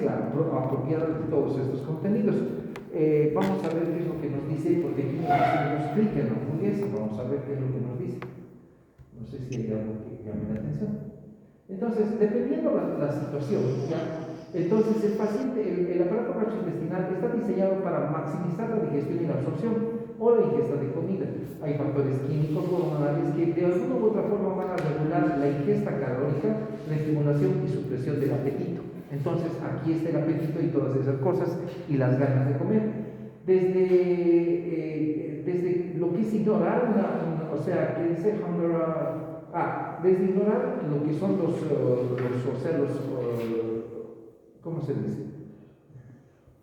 mezcla apropiada de todos estos contenidos. Vamos a ver qué es lo que nos dice, porque aquí nos hacemos clic en la hamburguesa. Vamos a ver qué es lo que nos dice. No sé si hay algo que llame la atención. Entonces, dependiendo la situación, ¿ya? Entonces el paciente, el aparato gastrointestinal está diseñado para maximizar la digestión y la absorción o la ingesta de comida. Hay factores químicos hormonales que de alguna u otra forma van a regular la ingesta calórica, la estimulación y supresión del apetito. Entonces aquí está el apetito y todas esas cosas y las ganas de comer. Desde lo que es ignorar o sea, que dice desde ignorar lo que son ¿cómo se dice?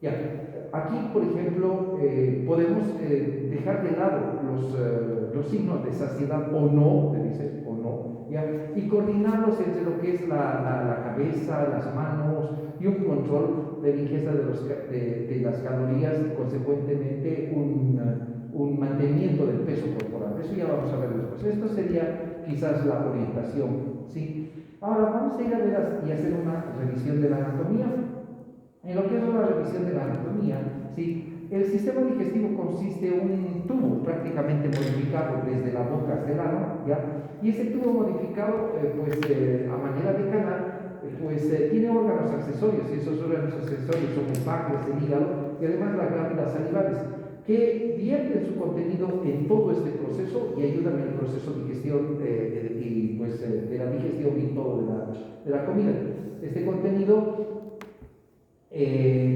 Ya, aquí, por ejemplo, podemos dejar de lado los signos de saciedad o no, te dice, o no, ¿ya? Y coordinarlos entre lo que es la cabeza, las manos y un control de la ingesta de las calorías y, consecuentemente, un mantenimiento del peso corporal. Eso ya vamos a ver después. Esto sería quizás la orientación, ¿sí? Ahora vamos a ir a ver y hacer una revisión de la anatomía. En lo que es una revisión de la anatomía, ¿sí? El sistema digestivo consiste en un tubo prácticamente modificado desde la boca hasta el ano, ¿ya? Y ese tubo modificado, a manera de canal, tiene órganos accesorios, y esos órganos accesorios son el páncreas, el hígado y además las glándulas salivales, que vierten su contenido en todo este proceso y ayudan en el proceso de digestión de la digestión y todo de la comida. Este contenido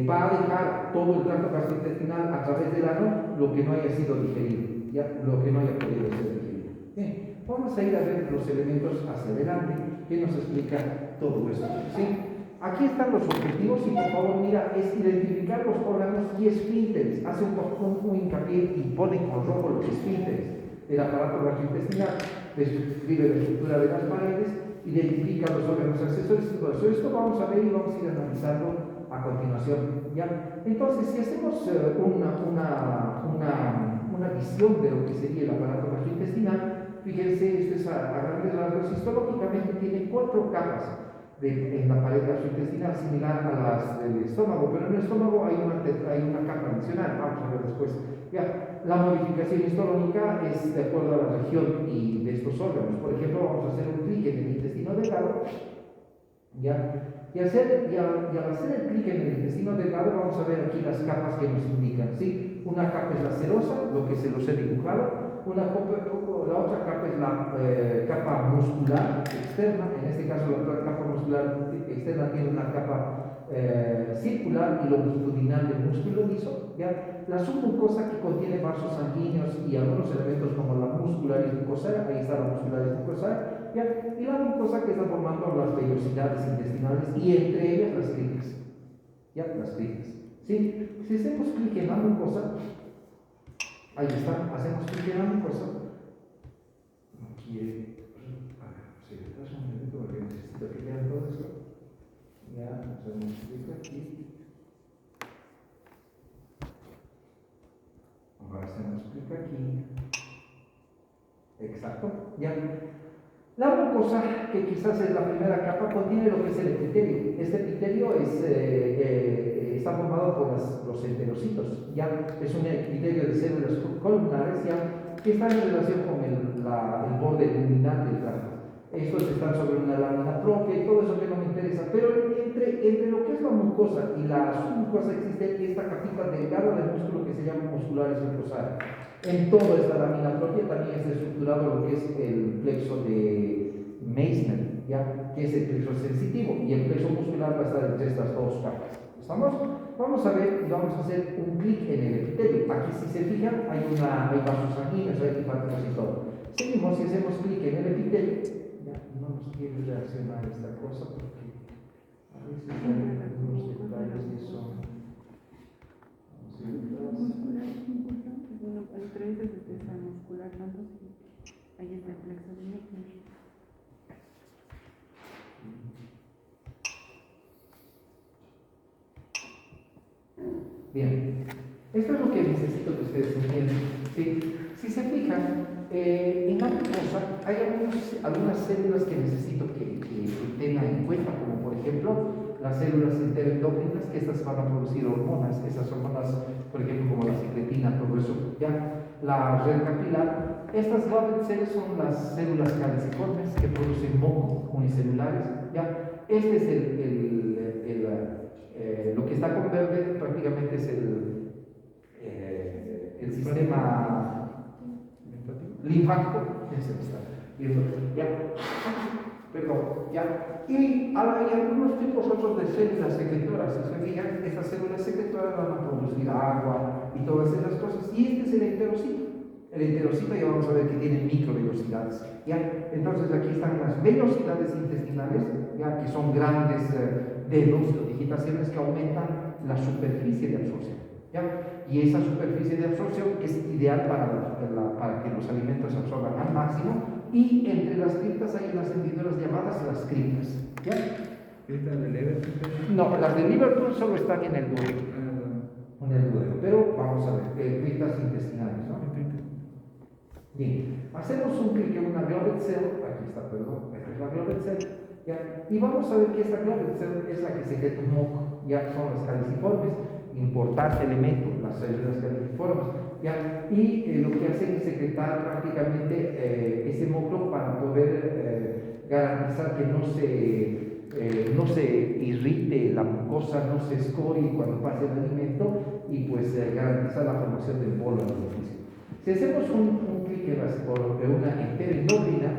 va a dejar todo el tracto gastrointestinal a través del ano lo que no haya sido digerido, ¿ya? Lo que no haya podido ser digerido. Bien, vamos a ir a ver los elementos hacia adelante que nos explica todo esto, ¿sí? Aquí están los objetivos y por favor mira, es identificar los órganos y esfínteres. Hace un hincapié y pone con rojo los esfínteres del aparato gastrointestinal, describe la estructura de las paredes, identifica los órganos accesorios y todo eso. Esto vamos a ver y vamos a ir analizando a continuación, ¿ya? Entonces, si hacemos una visión de lo que sería el aparato gastrointestinal, fíjense, esto es a grandes rasgos. Histológicamente tiene 4 capas en la pared gastrointestinal, similar a las del estómago, pero en el estómago hay una capa adicional, vamos a ver después. Ya, la modificación histológica es de acuerdo a la región y de estos órganos. Por ejemplo, vamos a hacer un clic en el intestino delgado, ¿ya? Y al hacer el clic en el intestino delgado, vamos a ver aquí las capas que nos indican, ¿sí? Una capa es la serosa, lo que se los he dibujado. La otra capa es la capa muscular externa. En este caso, la otra capa muscular externa tiene una capa circular y longitudinal del músculo liso, ¿ya? La submucosa, que contiene vasos sanguíneos y algunos elementos como la muscularis mucosae, ahí está la muscularis mucosae, ¿ya? Y la mucosa, que está formando las vellosidades intestinales y entre ellas las cricas, ¿ya? Las cricas, ¿sí? Si hacemos clic en la mucosa, ahí está, hacemos clic en la mucosa. Aquí, si le das un momento porque necesito que vean todo esto. Ya, hacemos clic aquí. Ahora hacemos clic aquí. Exacto, ya. La mucosa, que quizás es la primera capa, contiene lo que es el epitelio. Este epitelio está formado por los enterocitos, ya es un epitelio de células columnares, ya, que está en relación con el borde luminal del tracto. Estos están sobre una lámina propia y todo eso que no me interesa, pero entre lo que es la mucosa y la submucosa existe esta capita delgada del músculo que se llama muscularis mucosae. En toda esta lámina propia también está estructurado lo que es el plexo de Meissner, ¿ya? Que es el plexo sensitivo, y el plexo muscular va a estar entre estas 2 capas. ¿Estamos? Vamos a ver y vamos a hacer un clic en el epitelio. Aquí, si se fijan, hay vasos sanguíneos, hay linfáticos y todo. Seguimos y hacemos clic en el epitelio. Ya, no nos quiere reaccionar esta cosa porque a veces hay algunos detalles que son. Bueno, el 3 es el testa muscular, tanto ahí es el plexo de Meissner. Bien, esto es lo que necesito que ustedes entiendan, ¿sí? Si se fijan, en la mucosa hay algunas células que necesito que tengan en cuenta, como por ejemplo las células enteroendocrinas, que estas van a producir hormonas, esas hormonas, por ejemplo, como la secretina, todo eso, ¿ya? La red capilar, estas Goblet cells son las células caliciformes que producen moco unicelulares, ¿ya? Este es lo que está con verde, prácticamente es el sistema linfático, ese está viendo, ¿ya? Perdón, ¿ya? Y hay algunos tipos otros de células secretoras. Si se fijan, estas células secretoras van a producir agua y todas esas cosas. Y este es el enterocito. El enterocito ya vamos a ver que tiene microvelocidades, ¿ya? Entonces aquí están las velocidades intestinales, ¿ya? Que son grandes dedos o digitaciones que aumentan la superficie de absorción, ¿ya? Y esa superficie de absorción es ideal para que los alimentos se absorban al máximo. Y entre las criptas hay unas hendiduras llamadas las criptas, ¿ya? ¿Criptas de Liverpool? No, las de Liverpool solo están en el duodeno. En el duodeno, pero vamos a ver, criptas intestinales, ¿no? Bien, hacemos un clic en una Goblet cell, aquí está, perdón, esta es la Goblet cell, ¿ya? Y vamos a ver que esta Goblet cell es la que secreta un moco, ya son las caliciformes, importante elemento, las células caliciformes, ¿ya? Y lo que hacen es secretar prácticamente ese moco para poder garantizar que no se irrite la mucosa, no se escorie cuando pase el alimento y pues garantizar la formación del bolo alimenticio. Si hacemos un clic en una enteroendocrina,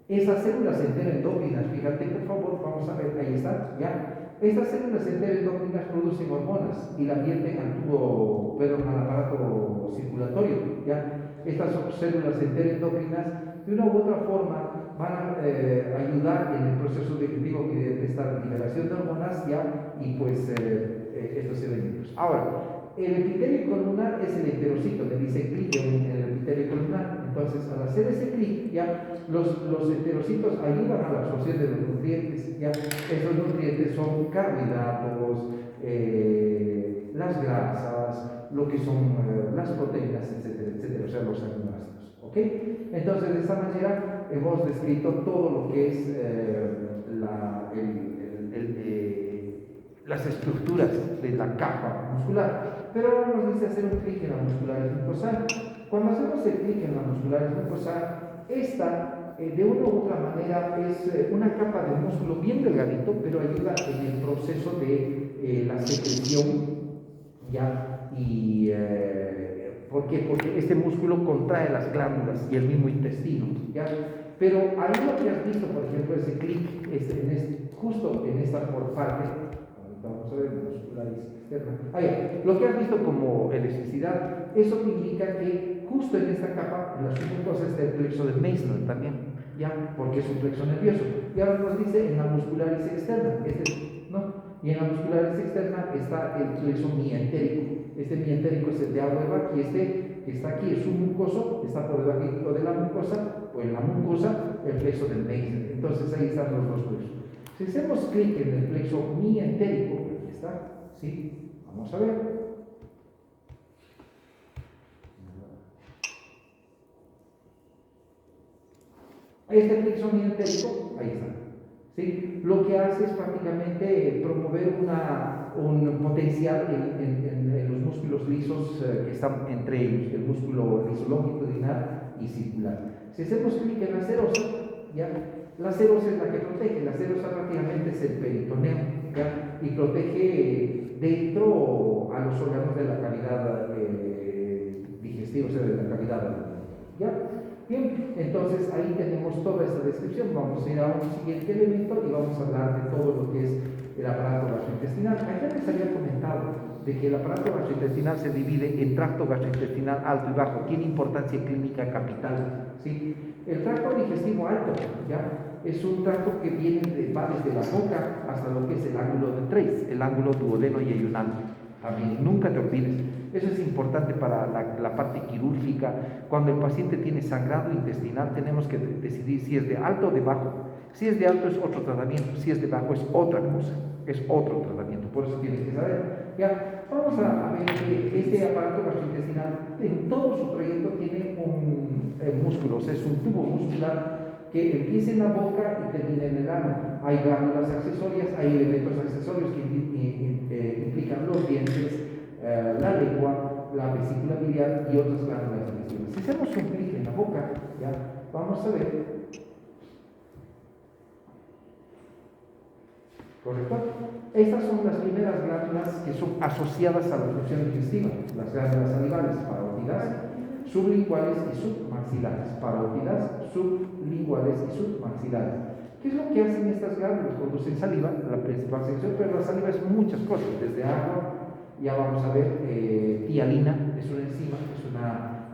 esas células enteroendocrinas, fíjate por favor, vamos a ver, ahí está, ¿ya? Estas células enteroendocrinas producen hormonas y las vierten al tubo, perdón, al aparato circulatorio, ¿ya? Estas son células enteroendocrinas de una u otra forma van a ayudar en el proceso de esta liberación de hormonas, ¿ya? Y pues estos elementos. Ahora, el epitelio columnar es el enterocito, le dice clic en el epitelio columnar. Entonces, al hacer ese clic, ya los enterocitos ayudan a la absorción de los nutrientes. Ya esos nutrientes son carbohidratos, las grasas, lo que son las proteínas, etcétera, etcétera, o sea, los aminoácidos. ¿Ok? Entonces, de esta manera hemos descrito todo lo que es las estructuras de la capa muscular. Pero ahora nos dice hacer un clic en la muscularis mucosa. Cuando hacemos el clic en la muscularis mucosa, esta de una u otra manera es una capa de músculo bien delgadito, pero ayuda en el proceso de la secreción, ¿ya? Y ¿por qué? Porque este músculo contrae las glándulas y el mismo intestino, ¿ya? Pero ahí lo que has visto, por ejemplo, ese clic justo en esta por parte. Vamos a ver, muscularis externa. Lo que has visto como elasticidad, eso te indica que justo en esta capa, la submucosa está el plexo de Meissner también, ¿ya? Porque es un plexo nervioso. Y ahora nos dice en la muscularis externa, ¿no? Y en la muscularis externa está el plexo mientérico. Este mientérico es el de Auerbach y este que está aquí es un mucoso, está por debajo de la mucosa, o en la mucosa, el plexo de Meissner. Entonces ahí están los dos plexos. Si hacemos clic en el plexo mientérico, aquí está, ¿sí? Vamos a ver. Este plexo mientérico, ahí está, ¿sí? Lo que hace es prácticamente promover un potencial en los músculos lisos que están entre ellos, el músculo liso longitudinal y circular. Si hacemos clic en la serosa, ¿ya? La serosa es la que protege, la serosa prácticamente es el peritoneo, ¿ya? Y protege dentro a los órganos de la cavidad digestiva, o sea, de la cavidad alimentaria, ¿ya? Bien, entonces ahí tenemos toda esta descripción. Vamos a ir a un siguiente elemento y vamos a hablar de todo lo que es el aparato gastrointestinal. Ayer les había comentado de que el aparato gastrointestinal se divide en tracto gastrointestinal alto y bajo, tiene importancia clínica capital, ¿sí? El tracto digestivo alto, ¿ya? Es un tracto que va desde la boca hasta lo que es el ángulo de Treis, el ángulo duodeno y ayunal. También, nunca te olvides, eso es importante para la parte quirúrgica. Cuando el paciente tiene sangrado intestinal, tenemos que decidir si es de alto o de bajo. Si es de alto es otro tratamiento, si es de bajo es otra cosa, es otro tratamiento, por eso tienes que saber. Ya, vamos a ver que este aparato gastrointestinal en todo su trayecto tiene un músculo, o sea, es un tubo muscular que empiece en la boca y termine en el ano. Hay glándulas accesorias, hay elementos accesorios que implican los dientes, la lengua, la vesícula biliar y otras glándulas digestivas. Si hacemos un clic en la boca, ya vamos a ver. ¿Correcto? Estas son las primeras glándulas que son asociadas a la función digestiva, las glándulas salivales, parótidas, sublinguales y submaxilares. Parótidas, sublinguales y submaxilares. ¿Qué es lo que hacen estas glándulas? Producen saliva, la principal sección, pero la saliva es muchas cosas, desde agua, ya vamos a ver, tialina, es una enzima, es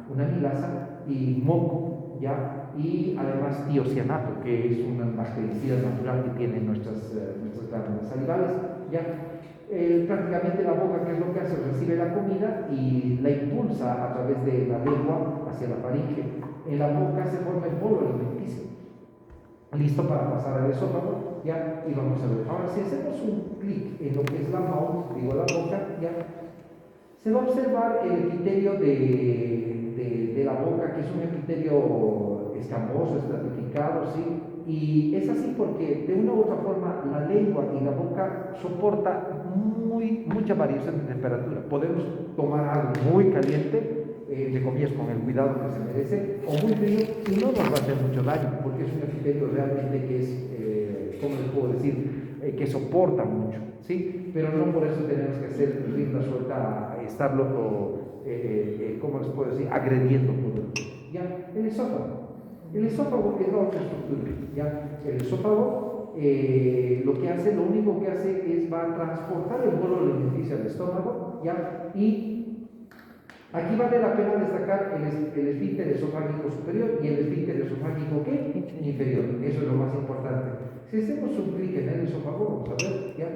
una amilasa, y moco, ¿ya? Y además tiocianato, que es un bactericida natural que tienen nuestras glándulas salivales, ¿ya? Prácticamente la boca, ¿qué es lo que hace? Recibe la comida y la impulsa a través de la lengua hacia la faringe. En la boca se forma el bolo alimenticio, listo para pasar al esófago, ¿ya? Y vamos a ver. Ahora, si hacemos un clic en lo que es la mouth, digo la boca, ¿ya? Se va a observar el epitelio de la boca, que es un epitelio escamoso, estratificado, ¿sí? Y es así porque de una u otra forma la lengua y la boca soporta mucha variación de temperatura. Podemos tomar algo muy caliente, entre comillas, con el cuidado que se merece, o muy frío, y no nos va a hacer mucho daño, porque es un epitelio realmente que es, ¿cómo les puedo decir? Que soporta mucho, ¿sí? Pero no por eso tenemos que hacer rienda suelta a estarlo, ¿cómo les puedo decir? Agrediendo por el tiempo. ¿Ya? El esófago. El esófago es la otra estructura, ¿ya? El esófago lo que hace, lo único que hace es va a transportar el bolo alimenticio al estómago, ¿ya? Y aquí vale la pena destacar el esfínter esofágico superior y el esfínter esofágico ¿qué? Inferior. Eso es lo más importante. Si hacemos un clic en el esófago, vamos a ver, ¿ya?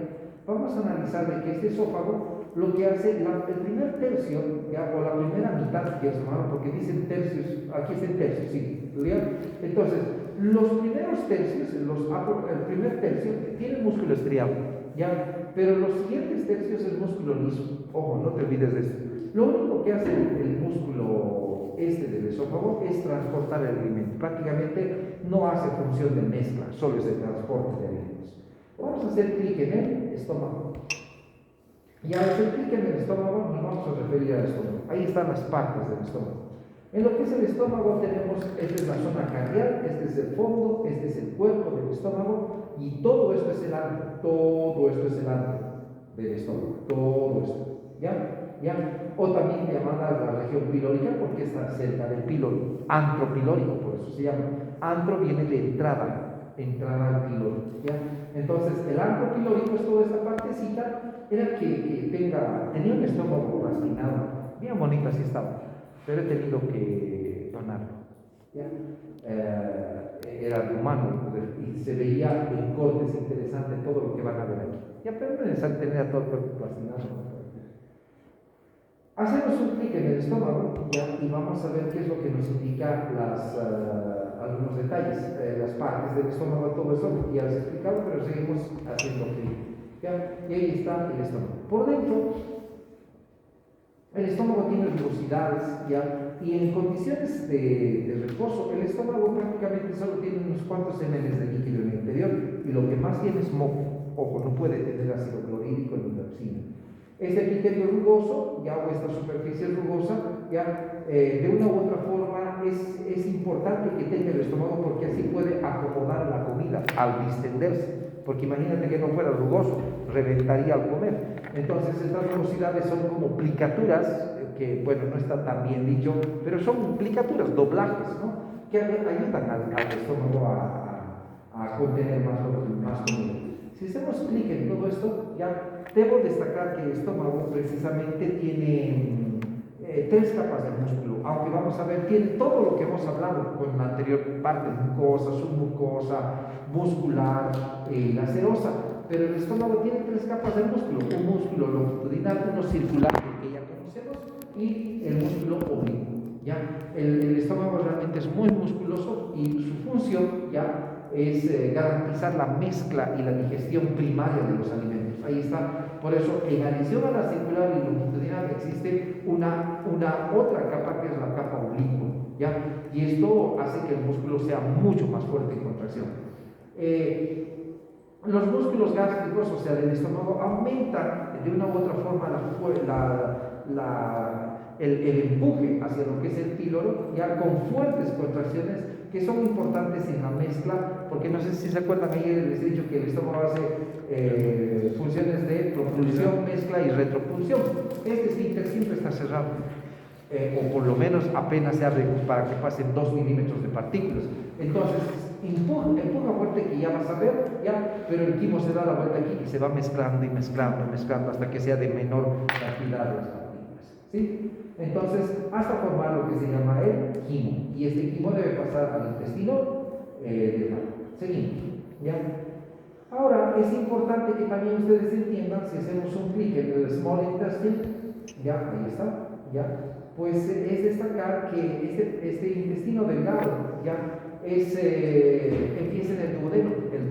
Vamos a analizar de que este esófago lo que hace, el primer tercio, ¿ya? O la primera mitad, que es llamado, porque dicen tercios, aquí es el tercio, sí, ¿ya? Entonces, los primeros tercios, el primer tercio tiene músculo estriado, ¿ya? Pero los siguientes tercios es músculo liso. Ojo, no te olvides de eso. Lo único que hace el músculo del esófago es transportar el alimento. Prácticamente no hace función de mezcla, solo es el transporte de alimentos. Vamos a hacer clic en el estómago. Y al hacer clic en el estómago nos vamos a referir al estómago. Ahí están las partes del estómago. En lo que es el estómago tenemos, esta es la zona cardial, este es el fondo, este es el cuerpo del estómago y todo esto es el antro, todo esto es el antro del estómago, todo esto, ¿ya? ¿Ya? O también llamada la región pilórica porque está cerca del píloro, antro pilórico, por eso se llama. Antro viene de entrada al píloro, ¿ya? Entonces el antro pilórico es toda esta partecita, era que tenía un estómago plastinado, bien bonito así estaba, pero he tenido que donarlo, ¿ya? Era de humano y se veía en cortes interesantes todo lo que van a ver aquí, ya, pero no es necesario tener todo el cuerpo plastinado. Hacemos un clic en el estómago, ¿ya? Y vamos a ver qué es lo que nos indica algunos detalles, las partes del estómago, todo eso ya les he explicado, pero seguimos haciendo clic, ¿ya? Y ahí está el estómago. Por dentro, el estómago tiene rugosidades, ¿ya? Y en condiciones de reposo, el estómago prácticamente solo tiene unos cuantos ml de líquido en el interior y lo que más tiene es moco. Ojo, no puede tener ácido clorhídrico ni dioxina. Este epitelio rugoso, ya, o esta superficie rugosa, ya, de una u otra forma es importante que tenga el estómago porque así puede acomodar la comida al distenderse. Porque imagínate que no fuera rugoso, reventaría al comer. Entonces estas rugosidades son como plicaturas, que bueno, no está tan bien dicho, pero son plicaturas, doblajes, ¿no? Que ayudan al estómago a contener más comida. Si hacemos clic en todo esto, ya debo destacar que el estómago precisamente tiene 3 capas de músculo, aunque vamos a ver, tiene todo lo que hemos hablado con la anterior parte, mucosa, submucosa, muscular, la serosa, pero el estómago tiene 3 capas de músculo, un músculo longitudinal, uno circular, que ya conocemos, y el músculo oblicuo, ¿ya? El estómago realmente es muy musculoso y su función, ¿ya? Es garantizar la mezcla y la digestión primaria de los alimentos. Ahí está, Por eso, en adición a la circular y longitudinal, existe una otra capa que es la capa oblicua, ¿ya? Y esto hace que el músculo sea mucho más fuerte en contracción. Los músculos gástricos, o sea, del estómago, aumentan de una u otra forma el empuje hacia lo que es el píloro, ya con fuertes contracciones que son importantes en la mezcla, porque no sé si se acuerdan, ayer les he dicho que el estómago hace funciones de propulsión, mezcla y retropulsión. Este esfínter siempre está cerrado, o por lo menos apenas se abre para que pasen 2 milímetros de partículas. Entonces, empuja fuerte, que ya vas a ver, ya, pero el quimo se da la vuelta aquí y se va mezclando y mezclando y mezclando hasta que sea de menor cantidad de las partículas, ¿sí? Entonces, hasta formar lo que se llama el quimo, y este quimo debe pasar al intestino delgado. Seguimos, ¿ya? Ahora, es importante que también ustedes entiendan, si hacemos un clic en el small intestine, ya, ahí está, ya, pues es destacar que este intestino delgado, ya, empieza en el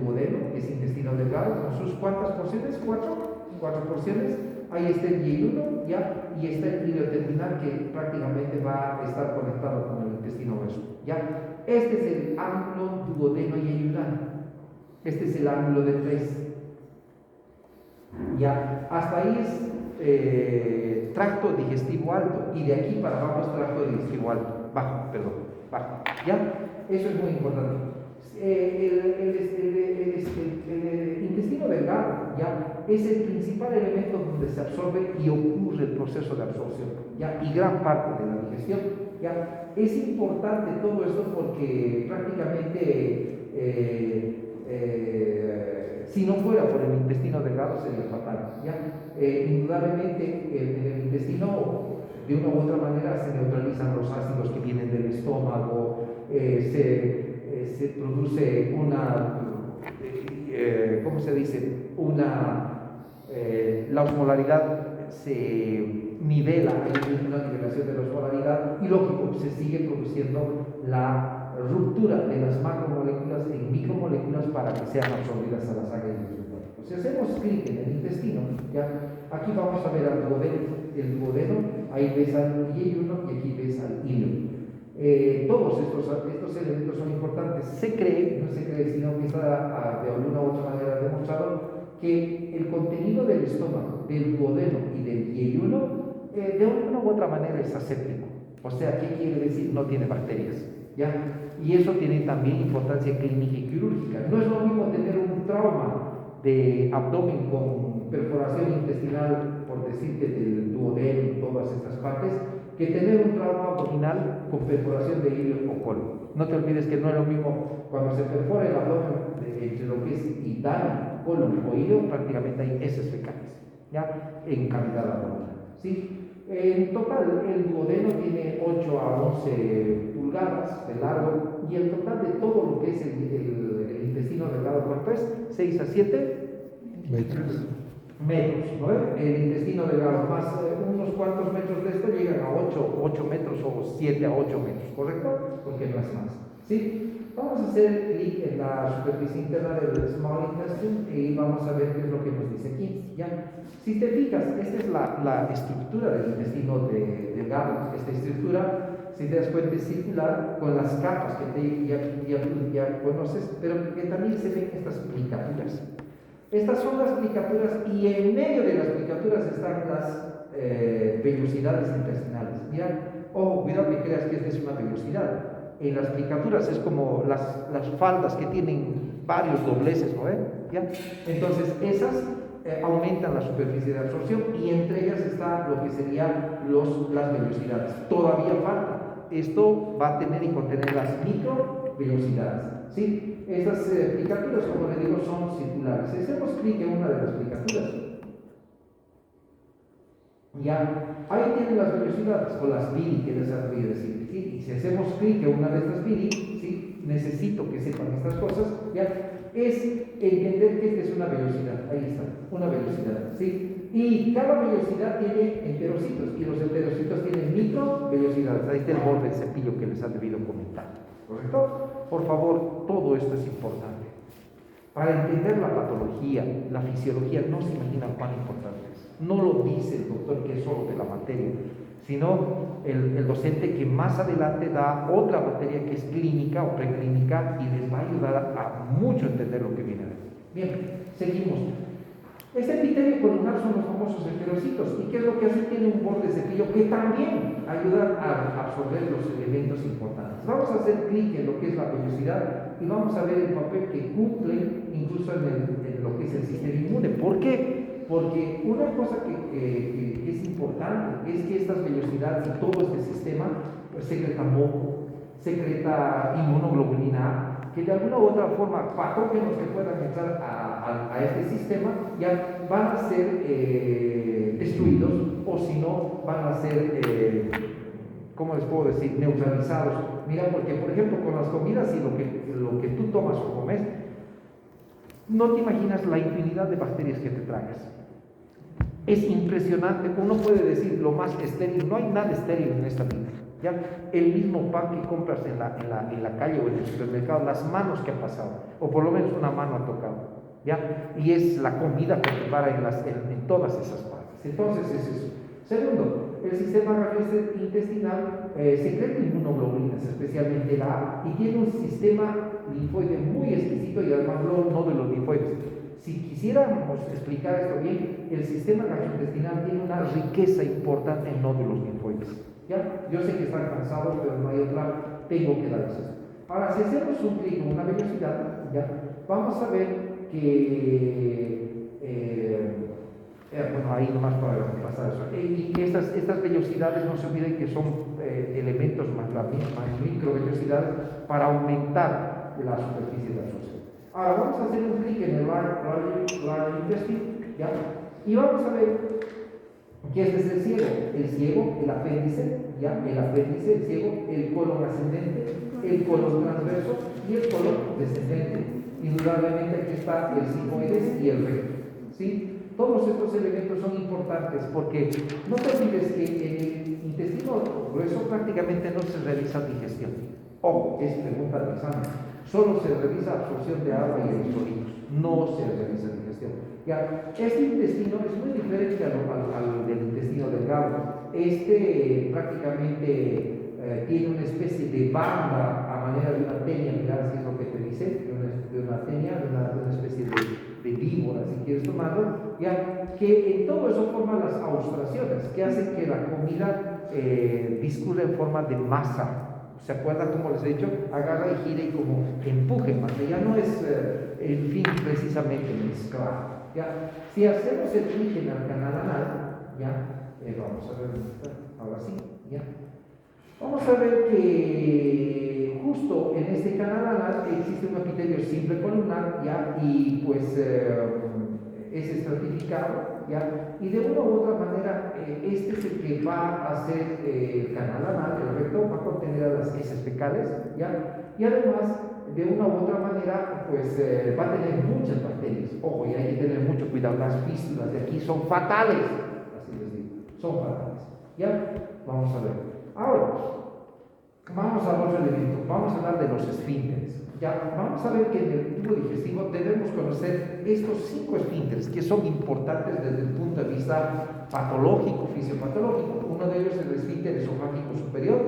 duodeno, que es intestino delgado, con sus ¿cuántas porciones? Cuatro porciones. Ahí está el yeyuno, ya, y está el ilioterminal, que prácticamente va a estar conectado con el intestino grueso, ya. Este es el ángulo duodeno-yeyunal. Este es el ángulo de 3. Ya, hasta ahí es tracto digestivo alto, y de aquí para abajo es tracto digestivo bajo. ¿Ya? Eso es muy importante. El intestino delgado, ¿ya? Es el principal elemento donde se absorbe y ocurre el proceso de absorción, ¿ya? Y gran parte de la digestión, ¿ya? Es importante todo esto porque prácticamente si no fuera por el intestino delgado sería fatal, ¿ya? Indudablemente en el intestino, de una u otra manera, se neutralizan los ácidos que vienen del estómago, se produce ¿cómo se dice? La osmolaridad se nivela, hay una nivelación de la osmolaridad, y lógico, se sigue produciendo la ruptura de las macromoléculas en micromoléculas para que sean absorbidas a la sangre y los cuerpos. Si hacemos clic en el intestino, ¿ya? Aquí vamos a ver al duodeno. El duodeno, ahí ves al yeyuno y aquí ves al hilo. Todos estos elementos son importantes. No se cree, sino que está de alguna u otra manera demostrado que el contenido del estómago, del duodeno y del yeyuno, de alguna u otra manera es aséptico. O sea, ¿qué quiere decir? No tiene bacterias, ¿ya? Y eso tiene también importancia clínica y quirúrgica. No es lo mismo tener un trauma de abdomen con perforación intestinal, por decirte, del duodeno y todas estas partes, que tener un trauma abdominal con perforación de hilo o colon. No te olvides que no es lo mismo cuando se perfora el abdomen entre lo que es idana, colon o hilo, prácticamente hay heces fecales, ¿ya? En cavidad abdominal, ¿sí? En total, el duodeno tiene 8 a 11 pulgadas de largo, y el total de todo lo que es el intestino delgado, ¿cuánto es? 6 a 7 metros, ¿no? El intestino delgado más unos cuantos metros de esto llegan a 8 metros o 7 a 8 metros, ¿correcto? Porque no es más, ¿sí? Vamos a hacer clic en la superficie interna del small intestine y vamos a ver qué es lo que nos dice aquí, ¿ya? Si te fijas, esta es la estructura del intestino delgado. Esta estructura, si te das cuenta, es circular, con las capas que ya conoces, pero que también se ven estas plicaturas. Estas son las plicaturas, y en medio de las plicaturas están las vellosidades intestinales. Mira, ojo, cuidado que creas que esta es una vellosidad. En las plicaturas es como las faldas que tienen varios dobleces, ¿no? ¿Ya? Entonces, esas aumentan la superficie de absorción, y entre ellas está lo que serían las vellosidades. Todavía falta. Esto va a tener y contener las microvellosidades, ¿sí? Estas plicaturas, como les digo, son circulares. Si hacemos clic en una de las plicaturas, ya, ahí tienen las vellosidades, o las vili, que les voy a decir, ¿sí? Y si hacemos clic en una de estas vili, ¿sí? Necesito que sepan estas cosas, ¿ya? Es entender que esta es una vellosidad. Ahí está, una vellosidad, ¿sí? Y cada vellosidad tiene enterocitos, y los enterocitos tienen microvellosidades. Ahí está el borde del cepillo que les ha debido comentar, ¿correcto? Por favor, todo esto es importante. Para entender la patología, la fisiología, no se imaginan cuán importante. No lo dice el doctor que es solo de la materia, sino el docente que más adelante da otra materia que es clínica o preclínica y les va a ayudar a mucho entender lo que viene de ahí. Bien, seguimos. Este epitelio columnar son los famosos esclerocitos. ¿Y qué es lo que hace? Tiene un borde cepillo que también ayuda a absorber los elementos importantes. Vamos a hacer clic en lo que es la vellosidad y vamos a ver el papel que cumple incluso en lo que es el sistema inmune. ¿Por qué? Porque una cosa que es importante es que estas vellosidades y todo este sistema pues, secreta moco, secreta inmunoglobulina A, que de alguna u otra forma patógenos que puedan entrar a este sistema ya van a ser destruidos o si no van a ser, ¿cómo les puedo decir?, neutralizados. Mira, porque por ejemplo con las comidas y lo que tú tomas o comes, no te imaginas la infinidad de bacterias que te tragas. Es impresionante, uno puede decir lo más estéril, no hay nada estéril en esta vida. ¿Ya? El mismo pan que compras en la calle o en el supermercado, las manos que ha pasado, o por lo menos una mano ha tocado, ¿ya? Y es la comida que prepara en todas esas partes. Entonces es eso. Segundo, el sistema gastrointestinal secreta inmunoglobulinas, especialmente la A, y tiene un sistema linfoide muy exquisito y además nódulos linfoides. Si quisiéramos explicar esto bien, el sistema gastrointestinal tiene una riqueza importante en nódulos linfoides. ¿Ya? Yo sé que están cansados, pero no hay otra, tengo que darles esto. Ahora, si hacemos un clic con una velocidad, ¿ya? Vamos a ver que, bueno, ahí nomás para pasar eso. Y estas velocidades, no se olviden que son elementos más microvelocidades para aumentar la superficie de absorción. Ahora, vamos a hacer un clic en el large intestine, ¿ya? Y vamos a ver que este es el ciego, el apéndice, ¿ya? El apéndice, el ciego, el colon ascendente, el colon transverso y el colon descendente. Indudablemente aquí está el sigmoides y el recto, ¿sí? Todos estos elementos son importantes porque no te olvides que en el intestino grueso prácticamente no se realiza digestión. Ojo, es pregunta del examen. Solo se realiza absorción de agua y electrolitos, no se realiza digestión. Ya, este intestino es muy diferente al del intestino delgado. Este prácticamente tiene una especie de banda a manera de una tenia, mirad si es lo que te dice, de una tenia, de una especie de víbora, si quieres tomarlo, ya, que en todo eso forma las austraciones, que hacen que la comida discurra en forma de masa. ¿Se acuerdan cómo les he dicho? Agarra y gira y como empuje más. Ya no es el fin precisamente mezclado. ¿Ya? Si hacemos el clic en el canal anal, ¿ya? Vamos a ver dónde está. Ahora sí, ¿ya? Vamos a ver que justo en este canal anal existe un epitelio simple columnar, ¿ya? Y pues es estratificado, ¿ya? Y de una u otra manera, este es el que va a hacer el canal anal, el recto, va a contener a las heces fecales, ¿ya? Y además, de una u otra manera, pues va a tener muchas bacterias. Ojo, y hay que tener mucho cuidado, las fístulas de aquí son fatales, así les digo, son fatales, ¿ya? Vamos a ver. Ahora, vamos a otro elemento, vamos a hablar de los esfínteres. Ya, vamos a ver que en el tubo digestivo debemos conocer estos 5 esfínteres que son importantes desde el punto de vista patológico, fisiopatológico. Uno de ellos es el esfínter esofágico superior,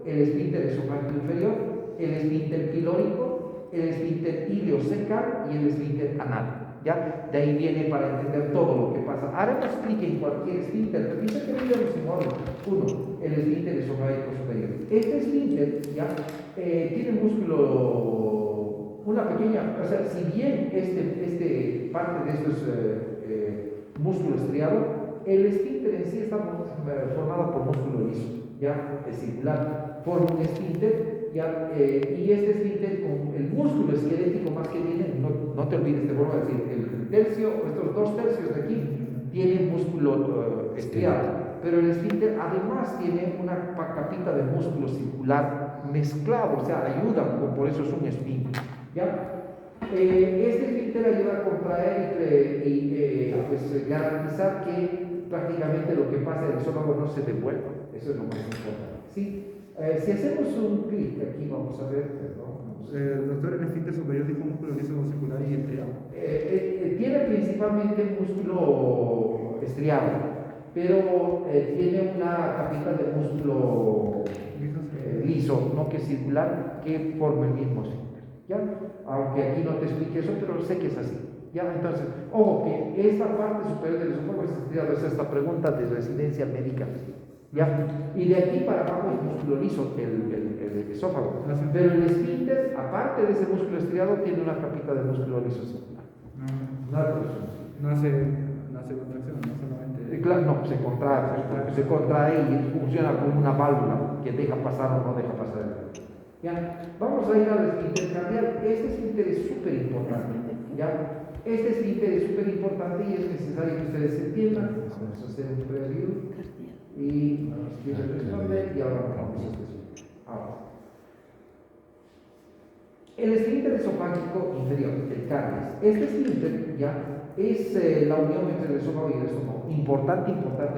el esfínter esofágico inferior, el esfínter pilórico, el esfínter ileocecal y el esfínter anal. ¿Ya? De ahí viene para entender todo lo que pasa. Haremos clic en cualquier esfínter, pero dice que miremos en orden. Uno, el esfínter esofágico superior. Este esfínter, ¿ya? Tiene músculo, una pequeña, o sea, si bien este parte de estos músculo estriado, el esfínter en sí está formado por músculo liso, ¿ya? Es decir, forma un esfínter. ¿Ya? Y este esfínter con el músculo esquelético más que tiene, no te olvides, te vuelvo a decir, el tercio, estos 2 tercios de aquí, tienen músculo estriado, pero el esfínter además tiene una capita de músculo circular mezclado, o sea, ayuda, por eso es un esfínter, ¿ya? Este esfínter ayuda a contraer y pues, garantizar que prácticamente lo que pasa en el estómago no se devuelva, eso es lo más importante, ¿sí? Si hacemos un clic, aquí vamos a ver, perdón. Doctor, el esfínter superior dijo músculo liso circular y estriado. Tiene principalmente músculo estriado, pero tiene una capita de músculo liso, no que circular, que forma el mismo esfínter, ¿ya? Aunque aquí no te explique eso, pero sé que es así, ¿ya? Entonces, ojo, que esta parte superior del esófago es estriado, es esta pregunta de residencia médica, ¿ya? Y de aquí para abajo es músculo liso, el esófago, pero el esfínter, aparte de ese músculo estriado, tiene una capita de músculo liso circular. No hace contracción, no solamente. Claro, no, se contrae y funciona como una válvula que deja pasar o no deja pasar el aire. ¿Ya? Vamos a ir al esfínter cardial. Este esfínter es súper importante. ¿Ya? Este esfínter es súper importante y es necesario que ustedes se entiendan. Vamos a hacer un preview y nos quieren responder y ahora vamos a este esfínter. Ahora. El esfínter esofágico inferior, el cardias. Este esfínter ya es la unión entre el esófago y el estómago. Importante,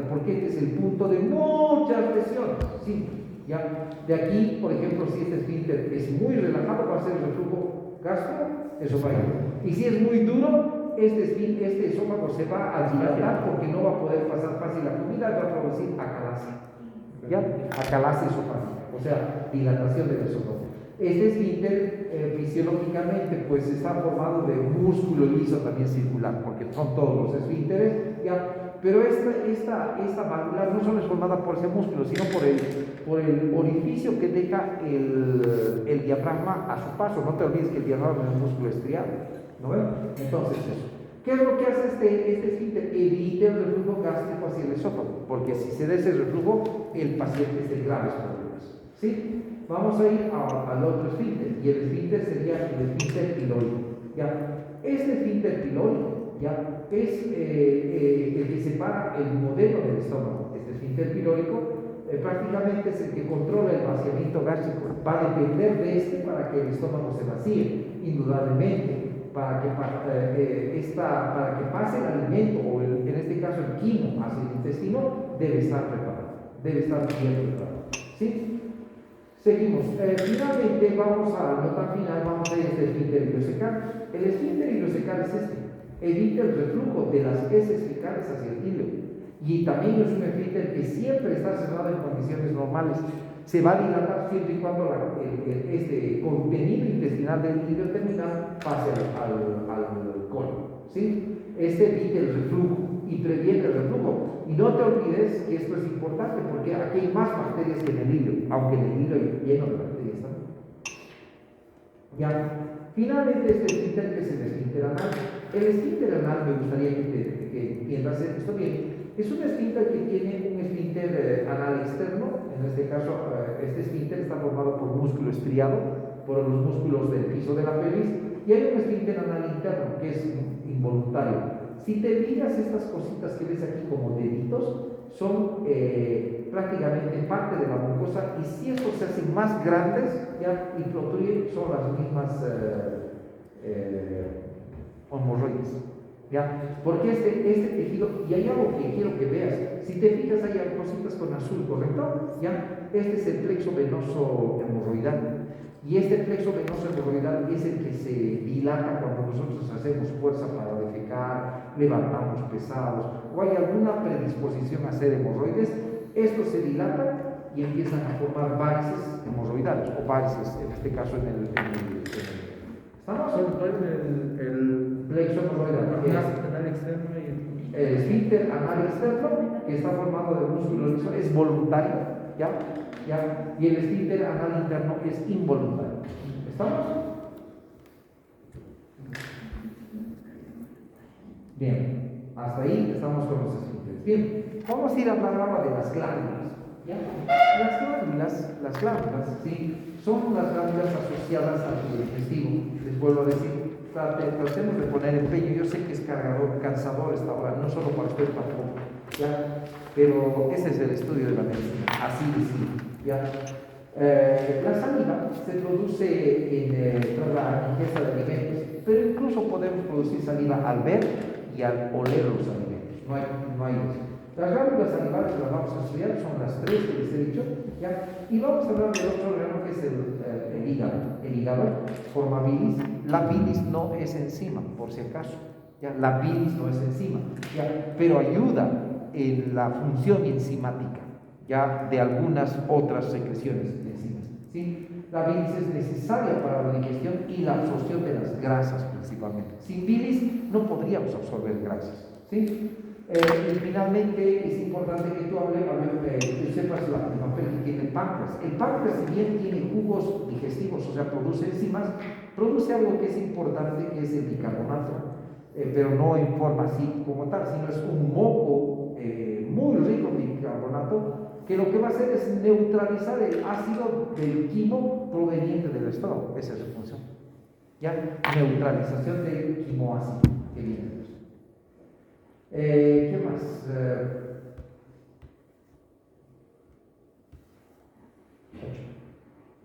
porque este es el punto de muchas presiones. Sí, ya. De aquí, por ejemplo, si este esfínter es muy relajado, va a ser el reflujo gastroesofágico. Y si es muy duro, este esófago se va a dilatar porque no va a poder pasar fácil la comida, va a producir acalasia. ¿Ya? Acalasia esofágica, o sea, dilatación del esófago. Este esfínter fisiológicamente pues está formado de músculo liso también circular, porque son todos los esfínteres, ¿ya? Pero esta válvula no solo es formada por ese músculo, sino por el orificio que deja el diafragma a su paso. No te olvides que el diafragma es un músculo estriado, ¿no ves? Entonces eso. ¿Qué es lo que hace este esfínter? Evita el reflujo gástrico hacia el esófago, porque si se da ese reflujo, el paciente es de graves problemas, ¿sí? Vamos a ir al otro esfínter, y el esfínter sería el esfínter pilórico, ¿ya? Este esfínter pilórico, ¿ya? Es el que separa el modelo del estómago. Este esfínter pilórico prácticamente es el que controla el vaciamiento gástrico. Va a depender de este para que el estómago se vacíe, indudablemente. Para que pase el alimento, o en este caso el quimo hacia el intestino, debe estar preparado, debe estar bien preparado, ¿sí? Seguimos. Finalmente vamos a nota final, vamos a ir a este esfínter ileocecal. El esfínter ileocecal es este, evita el reflujo de las heces fecales hacia el hilo, y también es un esfínter que siempre está cerrado en condiciones normales. Se va a dilatar siempre y cuando este contenido intestinal del hilo terminal pase al colon, ¿sí? Este evita el reflujo y previene el reflujo. Y no te olvides que esto es importante, porque aquí hay más bacterias que en el hilo, aunque en el hilo hay lleno de bacterias también. Ya. Finalmente, este esfínter que es el esfínter anal. El esfínter anal, me gustaría que entiendas esto bien, es un esfínter que tiene un esfínter anal externo. En este caso, este esfínter está formado por músculo estriado, por los músculos del piso de la pelvis, y hay un esfínter anal interno que es involuntario. Si te miras estas cositas que ves aquí como deditos, son prácticamente parte de la mucosa, y si estos se hacen más grandes ya, y protruyen, son las mismas hemorroides. ¿Ya? Porque este tejido, y hay algo que quiero que veas, si te fijas hay cositas con azul, ¿correcto? ¿Ya? Este es el plexo venoso hemorroidal, y este plexo venoso hemorroidal es el que se dilata cuando nosotros hacemos fuerza para defecar, levantamos pesados, o hay alguna predisposición a hacer hemorroides. Estos se dilatan y empiezan a formar varices hemorroidales, o varices, en este caso ¿estamos? El Plexo hemorroidal. anal externo y El esfínter anal externo, que está formado de músculo liso, es voluntario, ¿ya? Y el esfínter anal interno es involuntario. ¿Estamos? Bien, hasta ahí estamos con los esfínteres. Bien, vamos a ir a hablar ahora de las glándulas. ¿Ya? Las glándulas, ¿sí? Son las glándulas asociadas al digestivo. Les vuelvo a decir, tratemos de poner empeño. Yo sé que es cansador esta hora, no solo para usted tampoco, ¿ya? Pero ese es el estudio de la medicina, así de simple, ¿ya? La saliva se produce tras la ingesta de alimentos, pero incluso podemos producir saliva al ver y al oler los alimentos. No hay eso. Las glándulas salivares que las vamos a estudiar son las tres que les he dicho, ¿ya? Y vamos a hablar del otro órgano que es el hígado. El hígado forma bilis. La bilis no es enzima, por si acaso, ¿ya? La bilis no es enzima, ¿ya? Pero ayuda en la función enzimática, ¿ya? De algunas otras secreciones de enzimas, ¿sí? La bilis es necesaria para la digestión y la absorción de las grasas principalmente. Sin bilis no podríamos absorber grasas, ¿sí? Y finalmente es importante que tú sepas el papel que tiene el páncreas. El páncreas, si bien tiene jugos digestivos, o sea, produce enzimas, produce algo que es importante, que es el bicarbonato, pero no en forma así como tal, sino es un moco muy rico en bicarbonato, que lo que va a hacer es neutralizar el ácido del quimo proveniente del estómago. Esa es su función, ¿ya? Neutralización del quimoácido que viene de eso. ¿Qué más?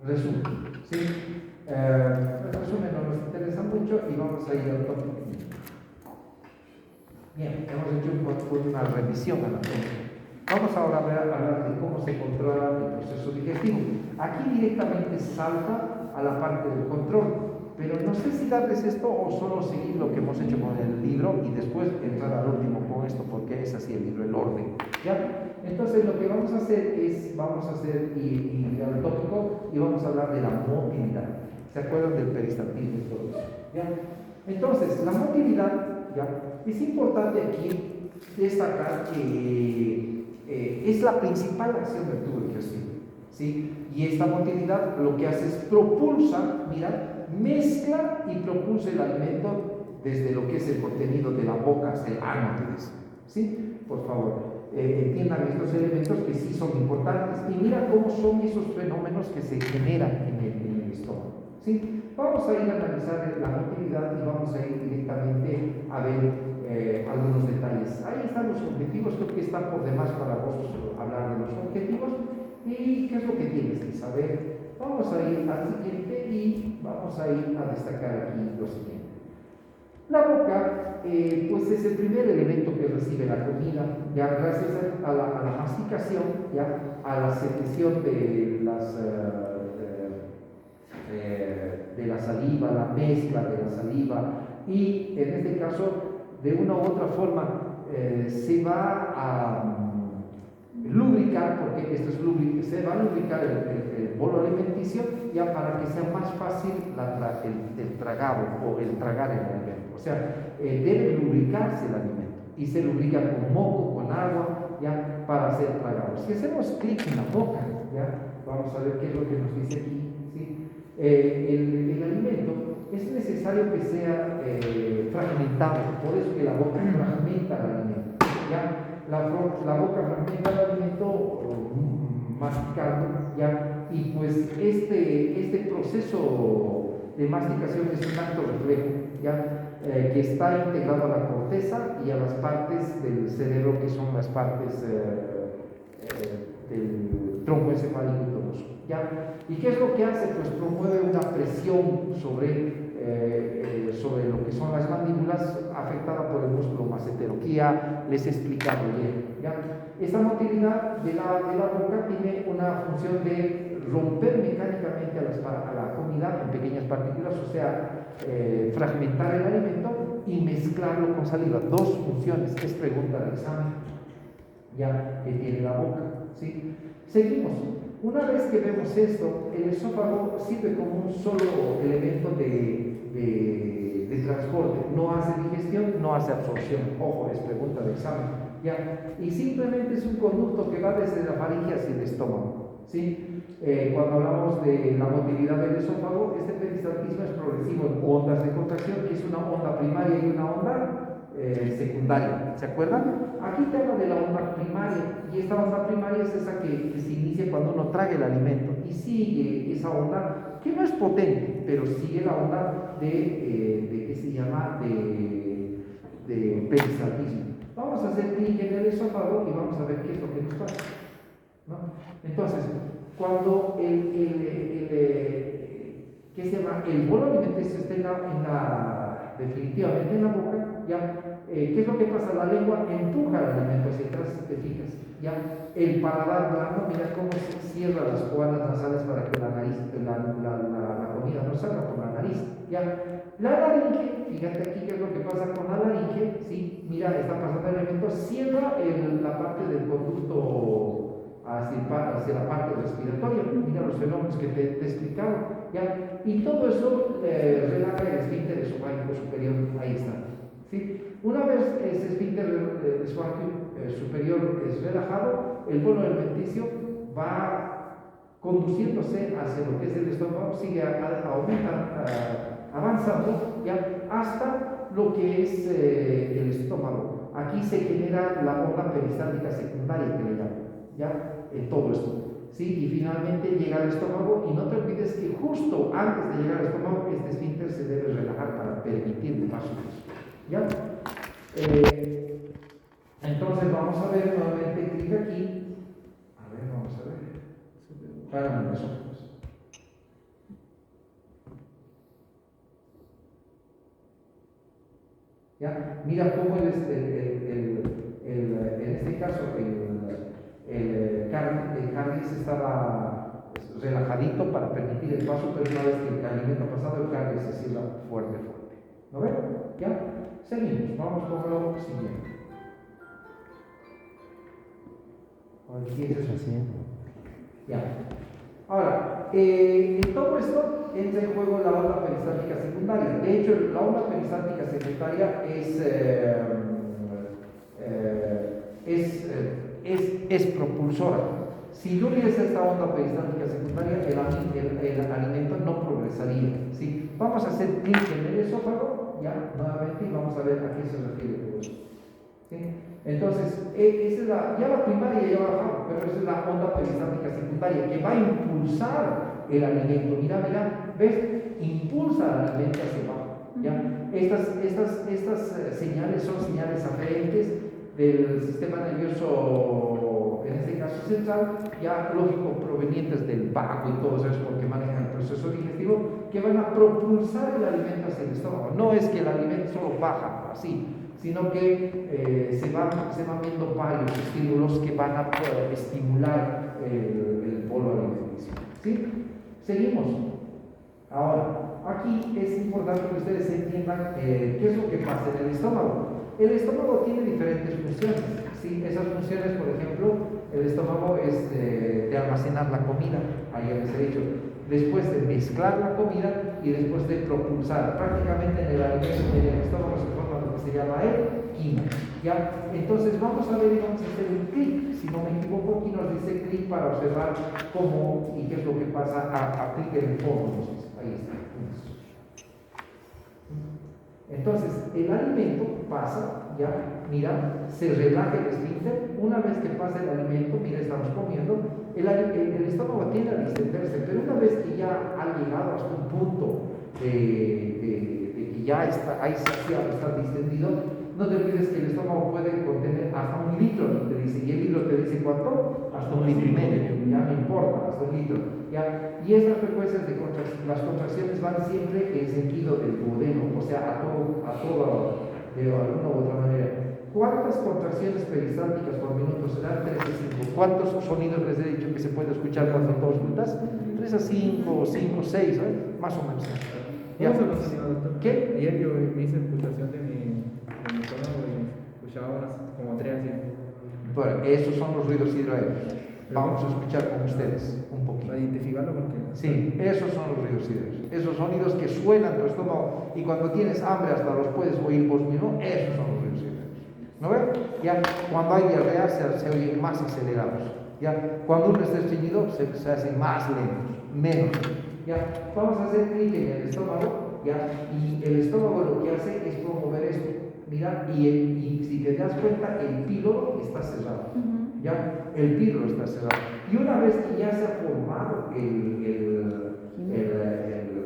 Resumen, ¿sí? El resumen no nos interesa mucho y vamos a ir al tópico. Bien, hemos hecho una revisión anatómica. Vamos ahora a hablar de cómo se controla el proceso digestivo. Aquí directamente salta a la parte del control, pero no sé si darles esto o solo seguir lo que hemos hecho con el libro y después entrar al último con esto, porque es así el libro, el orden, ¿ya? Entonces lo que vamos a hacer es, y al tópico, y vamos a hablar de la motilidad. ¿Se acuerdan del peristaltismo y todo eso? ¿Ya? Entonces, la motilidad, ¿ya? Es importante aquí destacar que es la principal acción del tubo digestivo, ¿sí? Y esta motilidad lo que hace es propulsa, mira, mezcla y propulsa el alimento desde lo que es el contenido de la boca hasta el ano, ¿sí? Por favor, entiendan estos elementos que sí son importantes y mira cómo son esos fenómenos que se generan en el estómago, ¿sí? Vamos a ir a analizar la motilidad y vamos a ir directamente a ver algunos detalles. Ahí están los objetivos, creo que están por demás para vos hablar de los objetivos y qué es lo que tienes que saber. Vamos a ir al siguiente y vamos a ir a destacar aquí lo siguiente. La boca, pues es el primer elemento que recibe la comida, ya gracias a la masticación, ya a la secreción de la saliva, la mezcla de la saliva y en este caso de una u otra forma se va a lubricar, porque esto es se va a lubricar el bolo alimenticio ya para que sea más fácil el tragado o el tragar el alimento. O sea, debe lubricarse el alimento y se lubrica con moco, con agua, ya para ser tragado. Si hacemos clic en la boca, ya vamos a ver qué es lo que nos dice aquí. ¿Sí? El alimento es necesario que sea fragmentado, por eso que la boca fragmenta el alimento. ¿Ya? La boca fragmenta el alimento masticando, ¿ya? Y pues este proceso de masticación es un acto reflejo, ¿ya? Que está integrado a la corteza y a las partes del cerebro que son las partes del tronco encefálico y todo eso, ¿ya? ¿Y qué es lo que hace? Pues promueve una presión sobre lo que son las mandíbulas afectada por el músculo macetero, que ya les he explicado bien, ¿ya? Esta motilidad de la boca tiene una función de romper mecánicamente a la comida en pequeñas partículas, o sea, fragmentar el alimento y mezclarlo con saliva. Dos funciones, es pregunta de examen, ya que tiene la boca, ¿sí? Seguimos. Una vez que vemos esto, el esófago sirve como un solo elemento de transporte. No hace digestión, no hace absorción. Ojo, es pregunta de examen, ¿ya? Y simplemente es un conducto que va desde la faringe hacia el estómago, ¿sí? Cuando hablamos de la motilidad del esófago, este peristaltismo es progresivo en ondas de contracción, que es una onda primaria y una onda secundaria, ¿se acuerdan? Aquí te hablo de la onda primaria, y esta onda primaria es esa que se inicia cuando uno traga el alimento y sigue esa onda, que no es potente, pero sigue la onda de ¿qué se llama? De peristaltismo. Vamos a hacer clic en el esófago y vamos a ver qué es lo que nos pasa, ¿no? Entonces, cuando ¿qué se llama? El bolo alimenticio está definitivamente en la boca, ¿ya? ¿Qué es lo que pasa? La lengua empuja el alimento hacia atrás, si te fijas, ¿ya? El paladar blando, mira cómo se cierra las cuerdas nasales para que la comida no salga por la nariz, ¿ya? La laringe, fíjate aquí qué es lo que pasa con la laringe, ¿sí? Mira, está pasando el elemento, cierra la parte del conducto hacia la parte respiratoria. Mira los fenómenos que te he explicado, ¿ya? Y todo eso relaja el esfínter esofágico superior, ahí está, ¿sí? Una vez ese esfínter esofágico superior es relajado, el bolo alimenticio va conduciéndose hacia lo que es el estómago, sigue avanzando, ¿ya? Hasta lo que es el estómago. Aquí se genera la onda peristáltica secundaria que le llaman, ¿ya? Todo esto, ¿sí? Y finalmente llega al estómago, y no te olvides que justo antes de llegar al estómago este esfínter se debe relajar para permitir el paso, ¿ya? Entonces vamos a ver nuevamente, clic aquí, a ver, vamos a ver, párame los ojos. ¿Ya? Mira cómo en este caso el cardiac estaba relajadito para permitir el paso, pero una vez que el alimento ha pasado, el cardiac se cierra fuerte. ¿No ven? ¿Ya? Seguimos, vamos con lo siguiente. ¿Qué estás haciendo? Ya. Ahora, en todo esto entra en juego la onda peristáltica secundaria. De hecho, la onda peristáltica secundaria es propulsora. Si no hubiese esta onda peristáltica secundaria, el alimento no progresaría, ¿sí? Vamos a hacer clic en el esófago, ya, nuevamente, y vamos a ver a qué se refiere todo esto, ¿sí? Entonces, esa es ya la primaria ya ha bajado, pero esa es la onda peristáltica secundaria que va a impulsar el alimento. Mira, ¿ves? Impulsa el alimento hacia abajo, ¿ya? Estas señales son señales aferentes del sistema nervioso, en este caso central, ya lógico, provenientes del vago y todo eso, porque manejan el proceso digestivo, que van a propulsar el alimento hacia el estómago. No es que el alimento solo baja así, sino que se van viendo varios estímulos que van a estimular el bolo alimenticio, ¿sí? Seguimos. Ahora, aquí es importante que ustedes entiendan qué es lo que pasa en el estómago. El estómago tiene diferentes funciones, ¿sí? Esas funciones, por ejemplo, el estómago es de almacenar la comida, ahí ya les he dicho, después de mezclar la comida y después de propulsar. Prácticamente en el alimento, en el estómago se forma lo que se llama el quimo, ¿ya? Entonces vamos a ver y vamos a hacer un clic, si no me equivoco, aquí nos dice clic para observar cómo y qué es lo que pasa a clic en el fondo. Entonces, ahí está. Entonces, el alimento pasa, ya, mira, se relaja el esfínter. Una vez que pasa el alimento, mira, estamos comiendo, el estómago tiende a distenderse, pero una vez que ya ha llegado hasta un punto de que ya está ahí saciado, está distendido, no te olvides que el estómago puede contener hasta 1 litro, te dice, y el litro te dice ¿cuánto? Hasta 1,5 litros, ya no importa, hasta 1 litro, ya. Y estas frecuencias de las contracciones van siempre en sentido del duodeno, o sea, a todo de alguna u otra manera. ¿Cuántas contracciones peristálticas por minuto serán? 3 a 5. ¿Cuántos sonidos les he dicho que se puede escuchar cuando todos juntas? 3 a 5, 5, 6, más o menos. ¿Ya se lo enseñó, doctor? ¿Qué? Ayer yo me hice escuchación de mi estómago y escuchaba unas como 3 así. Bueno, esos son los ruidos hidroaéreos. Vamos a escuchar con ustedes un poquito. Para identificarlo porque... Sí, esos son los ruidos hidroaéreos. Esos sonidos que suenan en tu estómago y cuando tienes hambre hasta los puedes oír vos mismo, esos son los ruidos hidroaéreos. ¿No ven? Ya, cuando hay diarrea se oyen más acelerados. Ya, cuando uno está estreñido se hacen más lentos, menos. Ya, vamos a hacer clic en el estómago, ya, y el estómago lo que hace es promover esto. Mira, y si te das cuenta, el píloro está cerrado. Ya, el píloro está cerrado. Y una vez que ya se ha formado el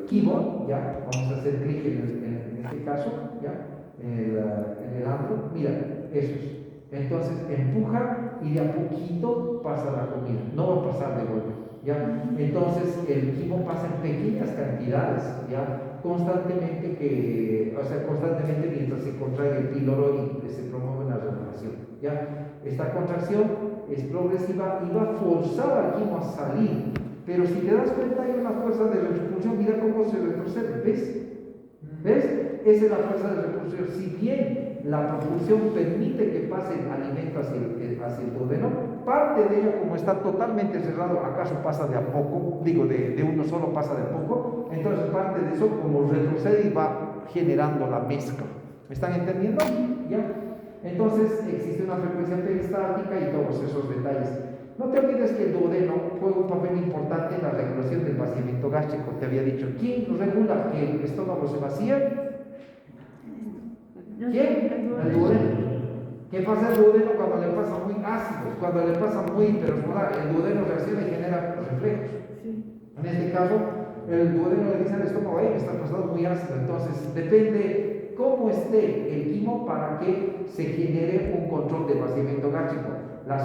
quimo, ya, vamos a hacer clic en este caso, ya, en el antro, mira, eso es. Entonces empuja y de a poquito pasa la comida, no va a pasar de golpe, ¿ya? Entonces el quimo pasa en pequeñas cantidades, ¿ya? Constantemente mientras se contrae el píloro y se promueve la relajación, ¿ya? Esta contracción es progresiva y va a forzar al quimo a salir, pero si te das cuenta hay una fuerza de repulsión, mira cómo se retrocede, ¿ves? ¿Ves? Esa es la fuerza de repulsión. Si bien la propulsión permite que pase el alimento hacia el duodeno, parte de ella, como está totalmente cerrado, acaso pasa de a poco, digo, de uno solo pasa de a poco, entonces parte de eso como retrocede y va generando la mezcla. ¿Me están entendiendo? ¿Ya? Entonces existe una frecuencia peristática y todos esos detalles. No te olvides que el duodeno juega un papel importante en la regulación del vaciamiento gástrico. Te había dicho, ¿quién regula que el estómago se vacíe? ¿Quién? El duodeno. ¿Qué pasa el duodeno cuando le pasa muy ácido? Cuando le pasa muy hiperosmolar, el duodeno reacciona y genera reflejos. En este caso, el duodeno le dice al estómago, me está pasando muy ácido. Entonces, depende cómo esté el quimo para que se genere un control del vaciamiento gástrico. La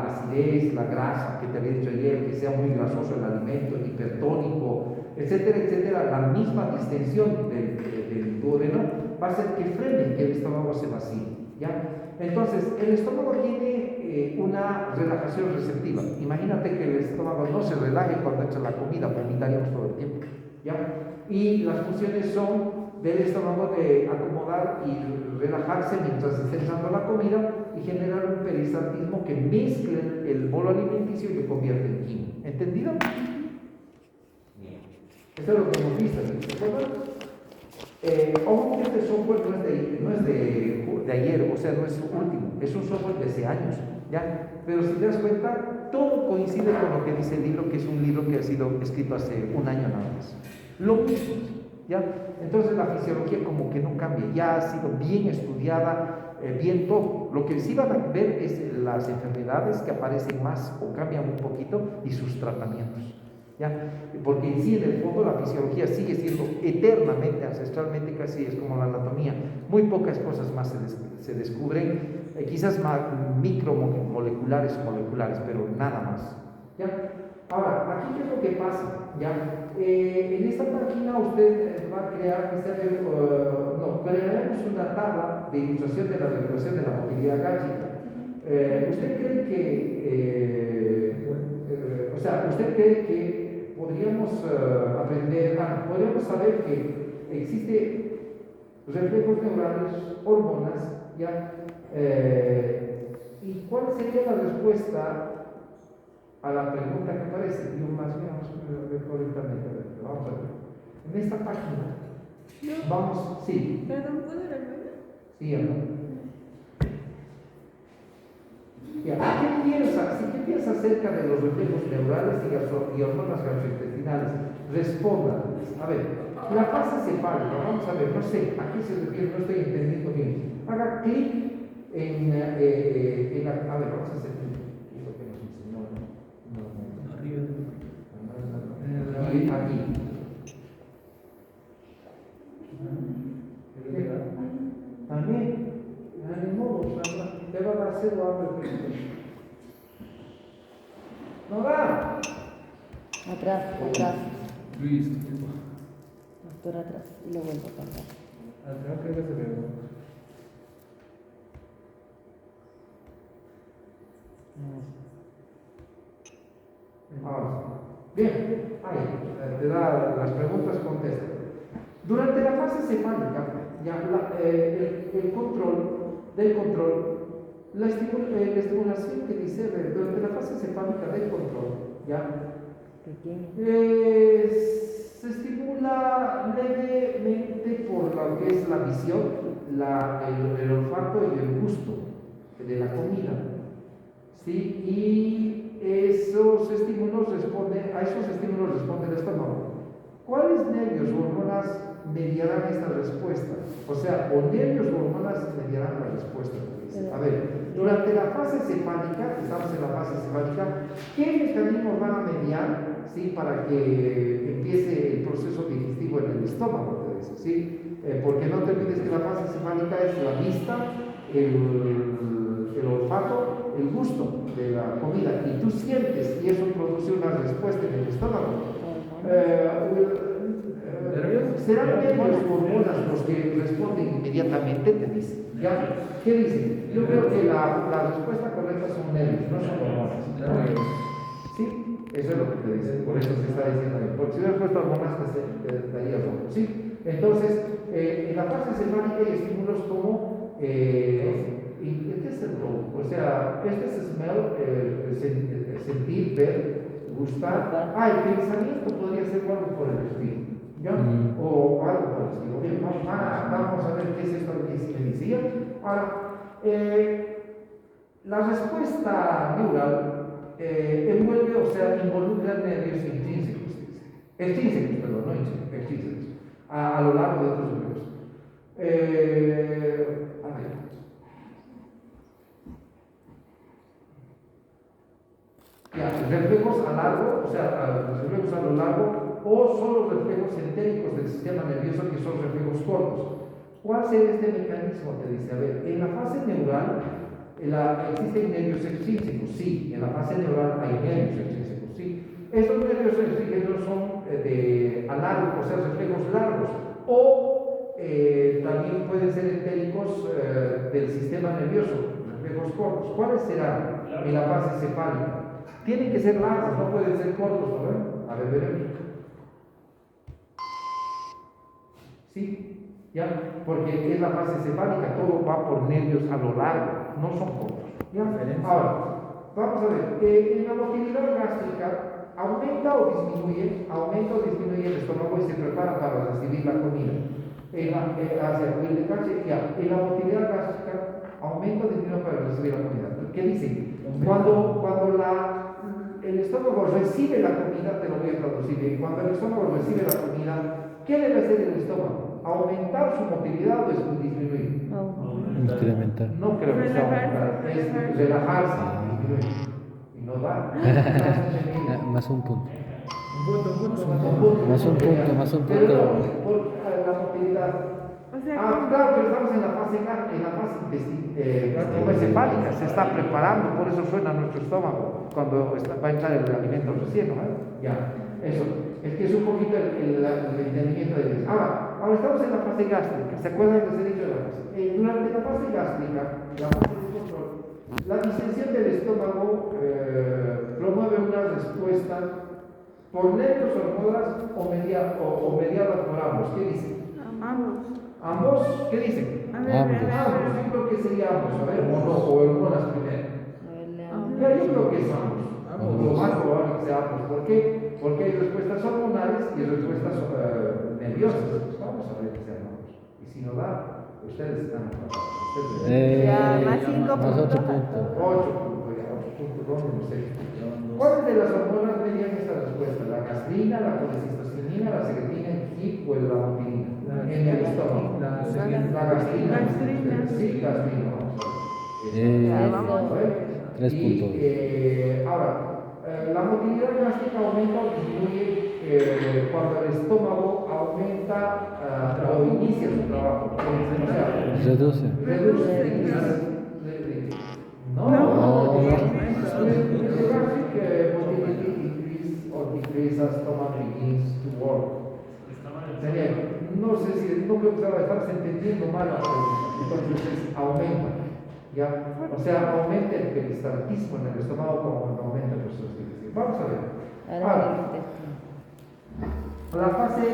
acidez, la grasa que te había dicho ayer, que sea muy grasoso el alimento, hipertónico, etcétera, etcétera, la misma distensión del duodeno va a hacer que frene que el estómago se vacíe, ¿ya? Entonces, el estómago tiene una relajación receptiva. Imagínate que el estómago no se relaje cuando echa la comida, vomitaríamos todo el tiempo, ¿ya? Y las funciones son del estómago de acomodar y relajarse mientras esté echando la comida y generar un peristaltismo que mezcle el bolo alimenticio y lo convierte en quimo. ¿Entendido? Bien. Esto es lo que hemos visto, ¿se acuerdan? Ojo que este software no es de ayer, o sea, no es último, es un software de hace años, ¿ya? Pero si te das cuenta, todo coincide con lo que dice el libro, que es un libro que ha sido escrito hace un año nada más. Lo mismo, ¿ya? Entonces la fisiología como que no cambia, ya ha sido bien estudiada, bien todo. Lo que sí van a ver es las enfermedades que aparecen más o cambian un poquito y sus tratamientos, ¿ya? Porque en sí, en el fondo, la fisiología sigue siendo eternamente, ancestralmente, casi es como la anatomía. Muy pocas cosas más se descubren, quizás más micromoleculares o moleculares, pero nada más, ¿ya? Ahora, aquí qué es lo que pasa, ¿ya? En esta página usted va a crear, crearemos una tabla de ilustración de la regulación de la motilidad gástrica. ¿Usted cree que, usted cree que podríamos podríamos saber que existe reflejos neurales, hormonas, ¿ya? ¿Y cuál sería la respuesta a la pregunta que aparece? Digo, más bien, vamos a ver correctamente, vamos a ver. En esta página, vamos, sí. ¿Perdón, puedo ver? Sí, amor. ¿Qué piensa acerca de los reflejos neurales y hormonas gastrointestinales? Responda. A ver, la fase cefálica, vamos a ver, no sé a qué se refiere, no estoy entendiendo bien. Haga clic en la. A ver, vamos a hacer clic. ¿Qué es lo que nos enseñó? Arriba. Aquí. También. Ni modo, te va a dar cero hambre. No va. Atrás. Luis, Doctor, atrás. Y lo vuelvo a cantar. atrás creo que se ve. Bien, ahí, te da las preguntas, contesta. Durante la fase cefálica, ya la estimulación que dice durante la fase cefálica del control, ya se estimula levemente por lo que es la visión, el olfato y el gusto de la comida, ¿sí? Y a esos estímulos responde el estómago. ¿Cuáles nervios o hormonas mediarán esta respuesta? O sea, o nervios o hormonas mediarán la respuesta. A ver, durante la fase cefálica, estamos en la fase cefálica, ¿qué mecanismos van a mediar, ¿sí? Para que empiece el proceso digestivo en el estómago? ¿Sí? Porque no te olvides que la fase cefálica es la vista, el olfato, el gusto de la comida, y tú sientes, y eso produce una respuesta en el estómago. Serán nervios o hormonas los que responden inmediatamente, te dice. ¿Ya? ¿Qué dice? Yo creo que la respuesta correcta son nervios, no son hormonas. ¿Sí? Eso es lo que te dice, por eso se está diciendo ahí. Porque si hubieras puesto hormonas, te daría rojo. ¿Sí? Entonces, en la fase cefálica hay estímulos como, ¿qué es el robo? O sea, este es smell, sentir, ver, gustar. El pensamiento podría ser algo por el estilo, ¿ya? O algo por el estilo. Bien, vamos a ver qué es esto que decía. Ahora, la respuesta neural envuelve, o sea, involucra nervios extrínsecos, perdón, no extrínsecos, a lo largo de otros nervios. A ver. Reflejos a largo, o sea, los reflejos a lo largo, o son los reflejos entéricos del sistema nervioso, que son reflejos cortos. ¿Cuál será este mecanismo? Te dice, a ver, en la fase neural existen nervios extrínsecos, sí, en la fase neural hay nervios extrínsecos, sí. Estos nervios extrínsecos son a largo, o sea, reflejos largos, o también pueden ser entéricos del sistema nervioso, reflejos cortos. ¿Cuáles serán en la fase cefálica? Tienen que ser largos, no pueden ser cortos, ¿no? A ver, veremos. ¿Sí? ¿Ya? Porque es la fase cefálica, todo va por nervios a lo largo, no son cortos. ¿Ya? Ahora, vamos a ver, en la motilidad gástrica, ¿aumenta o disminuye? Aumenta o disminuye el estómago y se prepara para recibir la comida. En la motilidad gástrica, aumenta o disminuye para recibir la comida. ¿Qué dicen? Cuando el estómago recibe la comida, te lo voy a traducir, cuando el estómago recibe la comida, ¿qué debe hacer el estómago? ¿Aumentar su motilidad o disminuir? Incrementar. No creo que sea aumentar, es relajarse, disminuir. Y no da. Más un punto. Más un punto. Más un punto. Pero no, por la motilidad. O sea, Claro, pero estamos en la fase cefálica, se está preparando, por eso suena nuestro estómago cuando va a entrar el alimento recién, ¿no? Ya, eso. Es que es un poquito el entendimiento de eso. Ahora estamos en la fase gástrica. ¿Se acuerdan que se ha dicho de la fase? Durante la fase gástrica, la fase de control, la distensión del estómago promueve una respuesta por nervios hormonas o mediadas por ambos. ¿Qué dicen? ambos. ¿Ambos? ¿Qué dicen? Ambos. Yo creo que sería ambos, a ver, o hormonas primero. Ya, yo creo que es ambos. Lo más probable que sea ambos. ¿Por qué? Porque hay respuestas hormonales y respuestas nerviosas. Vamos a ver que sean ambos. Y si no da, ustedes están Ya, más 5 Más 8 puntos. puntos. 8 puntos, ya, 8 puntos, ¿dónde no sé? ¿Cuáles de las hormonas median esta respuesta? ¿La gastrina, la colecistocinina, la secretina y o la motilina? En el estómago. La gastrina. Sí, gastrina, vamos a ver. 3 puntos. Ahora, la motilidad gástrica aumenta o disminuye cuando el estómago aumenta o inicia su trabajo. O sea, Reduce. No. Gastric motility increase or decrease as stomach begins to work. No sé si no creo que estás entendiendo mal la pregunta. Entonces aumenta. ¿Ya? O sea, aumenta el peristaltismo en el estómago como aumenta el intestino. Vamos a ver. Ahora, la fase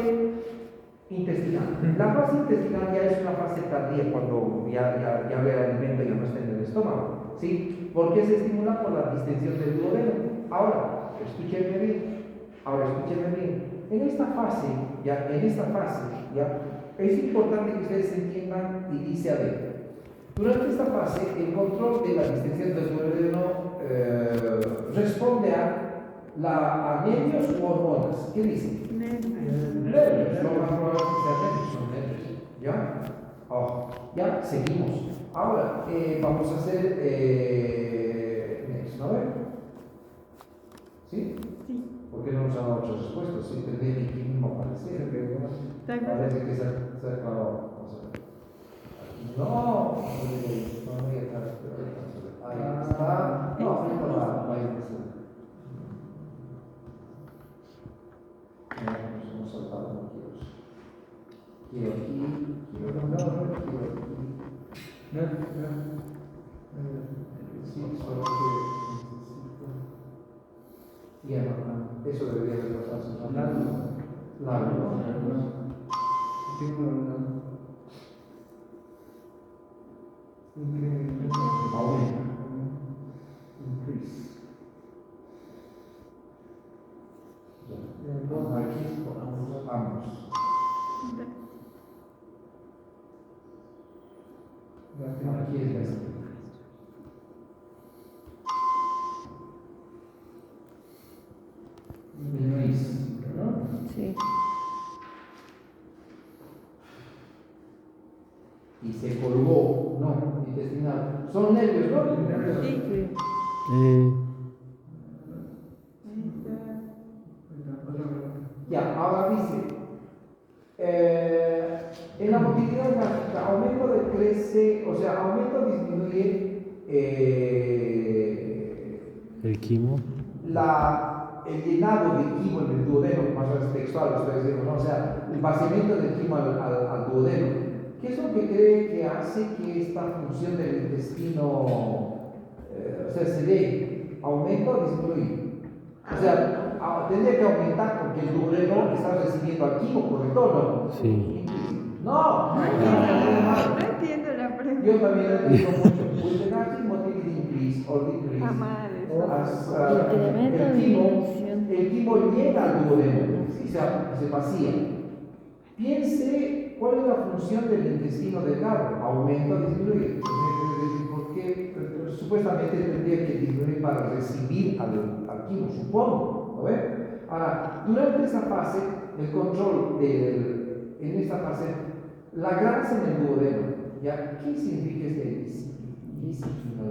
intestinal. La fase intestinal ya es una fase tardía cuando ya el alimento ya no está en el estómago. ¿Sí? Porque se estimula por la distensión del duodeno. Ahora, escúchenme bien. En esta fase, es importante que ustedes entiendan y dice a ver. Durante esta fase, el control de la distensión del duodeno responde a nervios u hormonas. ¿Qué dicen? Nervios. Lo más probable es que sean nervios, son nervios. ¿Ya? Ya, seguimos. Ahora, vamos a hacer next, ¿no? ¿Sí? Sí. ¿Por qué no nos han dado otras respuestas? Sí, tendría que aquí mismo aparecer. Parece que se ha acabado. Vamos a ver. No, muy atrás, ahí está. No, ahorita va a empezar. Nos hemos saltado, no quiero. Quiero aquí, quiero aquí. Sí, solo que necesito. Ya no, eso debería repasarse. Largo. Aumenta. Increase. Entonces aquí ponemos ambos. Aquí es esto. Increase, ¿no? Sí. Y se colgó, no, intestinal. Son nervios, ¿no? Sí. Sí. Ya, ahora dice, en la motilidad gástrica, aumento decrece, o sea, aumento disminuye El quimo. el llenado de quimo en el duodeno, más o menos textual, lo estoy diciendo, ¿no? O sea, el vaciamiento del quimo al duodeno. ¿Qué es lo que cree que hace que esta función del intestino, o sea, se dé? ¿Aumenta o disminuye? O sea, tendría que aumentar porque el duodeno está recibiendo al quimo, ¿correcto o no? Sí. No, No entiendo la pregunta. yo también lo entiendo mucho. Will the gastric motility increase or decrease? Jamás. Incremento o disminución. El quimo llega al duodeno y se vacía. Piense cuál es la función del intestino delgado. ¿Aumenta o disminuye? Porque supuestamente tendría que disminuir para recibir al quimo, supongo. ¿No ve? Ahora, durante esa fase, el control en esta fase, la grasa en el duodeno, ¿ya? ¿Qué significa este disciplina?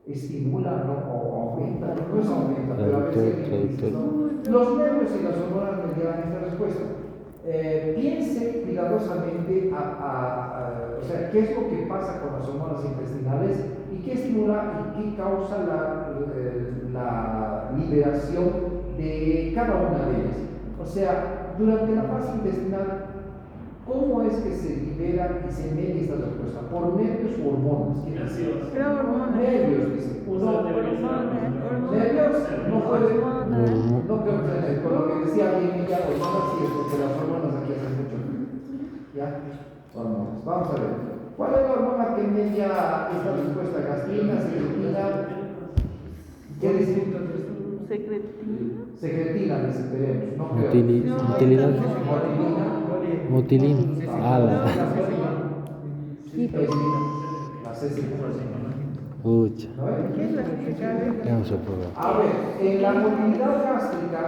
¿Estimula no, o aumenta? No es aumenta, pero a veces Traductor. ¿no? Los nervios y las hormonas me llevan esta respuesta. Piense cuidadosamente o sea, qué es lo que pasa con las hormonas intestinales y qué estimula y qué causa la liberación de cada una de ellas. O sea, durante la fase intestinal, ¿cómo es que se libera y se media esta respuesta? ¿Por nervios o hormonas? Pero hormonas. Nervios, dice. Nervios no puede. No creo que con lo que decía bien ella, hormonas sí es porque las hormonas aquí hacen mucho. ¿Ya? Hormonas. Vamos a ver. ¿Cuál es la hormona que media esta respuesta? Gastrina, secretina. ¿Qué dice? Secretina, dice, tenemos. No creo. Motilidad. Motilina. Motilín. Ala. La cecina. Ucha. ¿No ves? ¿Qué es la que cabe? Vamos a probar. A ver, en la motilidad gástrica,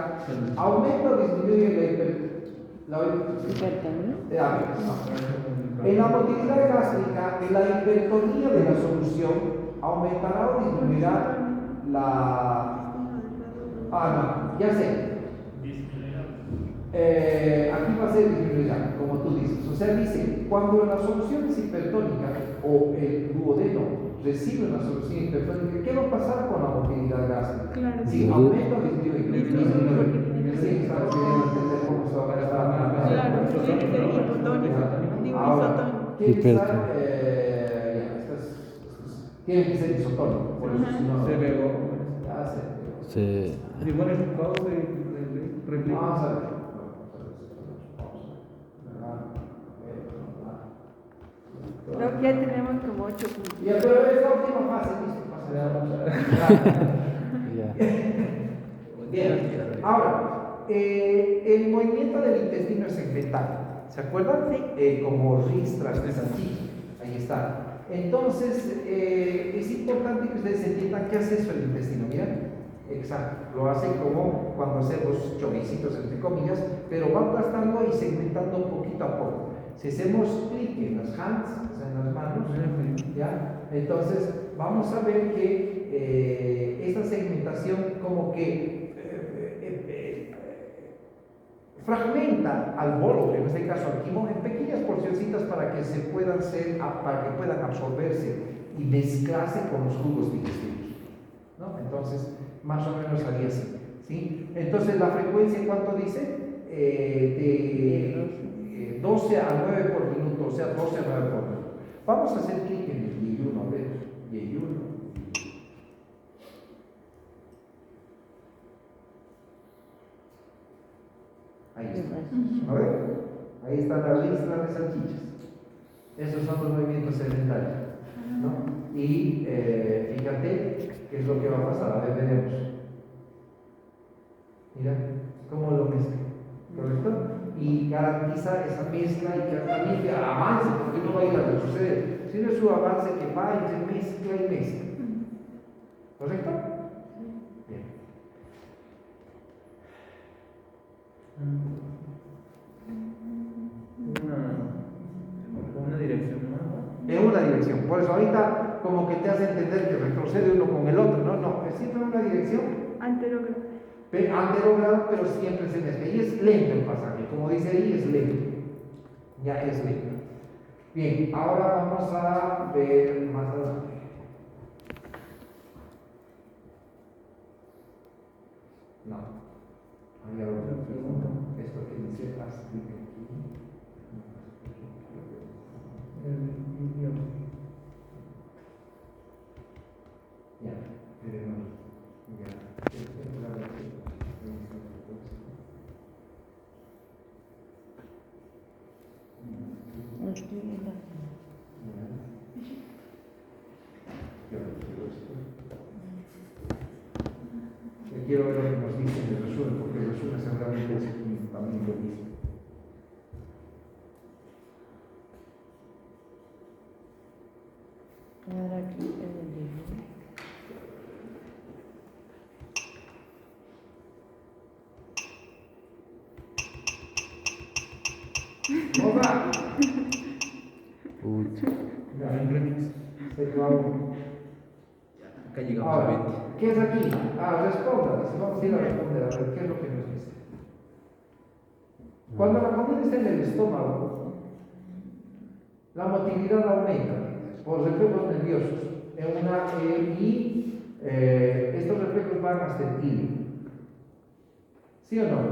aumenta o disminuye Hipertonía. en la motilidad gástrica, la hipertonía de la solución aumentará o disminuirá la. No, ya sé. Aquí va a ser disminuirá, como tú dices. O sea, dice, cuando la solución es hipertónica o el duodeno recibe una solución hipertónica, ¿qué va a pasar con la motilidad gástrica? Claro. Si aumenta o disminuye. Sí, estamos queriendo entender cómo se va a gastar. Claro, tiene que ser hipotónico. Digo, Ahora, isotónico. tiene que estar, Hipertónico. tiene que ser isotónico, por eso si no. Se pegó. Ya sé. Se. Si pones pausa y replica. Vamos a ver. Creo que ya tenemos como 8 puntos. Ya, pero esta última fase, listo, pasa. Ya. Bien, ahora, el movimiento del intestino es segmental, ¿se acuerdan? Como ristras de salchicha, ahí está. Entonces, es importante que ustedes entiendan qué hace eso el intestino, ¿miren? Exacto, lo hace como cuando hacemos choricitos entre comillas, pero va aplastando y segmentando poquito a poco. Si hacemos clic en las hands, o sea, en las manos, ¿ya? Entonces vamos a ver que esta segmentación como que fragmenta al bolo, en este caso al quimo, en pequeñas porcioncitas para que puedan absorberse y mezclarse con los jugos digestivos, ¿no? Entonces, más o menos haría así, ¿sí? Entonces, la frecuencia, ¿cuánto dice? De 12 a 9 por minuto, o sea, 12 a 9 por minuto. Vamos a hacer clic en el yeyuno, a ver, yeyuno. Ahí está. A ver, Ahí está la ristra de salchichas. Esos son los movimientos sedentarios, ¿no? Y fíjate qué es lo que va a pasar. A ver, veremos. Mira cómo lo mezcla, ¿correcto? Y garantiza esa mezcla y que también que avance, porque no va a ir a retroceder, sino es su avance que va entre mezcla y mezcla. ¿Correcto? Bien. Una dirección nueva. En una dirección. Por eso ahorita como que te hace entender que retrocede uno con el otro. No, no, es siempre una dirección. Anterogrado. Anterogrado, pero siempre se mezcla. Y es lento el pasaje. Como dice ahí, es lento. Ya es lento. Bien, ahora vamos a ver más adelante. No. Hay algo que pregunta. Esto que dice explica aquí. Ya, veremos. Ya. No estoy viendo. Quiero ver lo que nos dice en el resumen, porque el resumen seguramente es también lo mismo. Ahora aquí en el libro. ¡Moza! Pucha. Ya, Un remix. se quedó. Acá llegamos a Ahora, 20. ¿qué es aquí? Responda. Dice, vamos a ir a responder, a ver qué es lo que nos dice. Cuando la comida está en el estómago, la motilidad aumenta por reflejos nerviosos y estos reflejos van hasta el hilo. ¿Sí o no?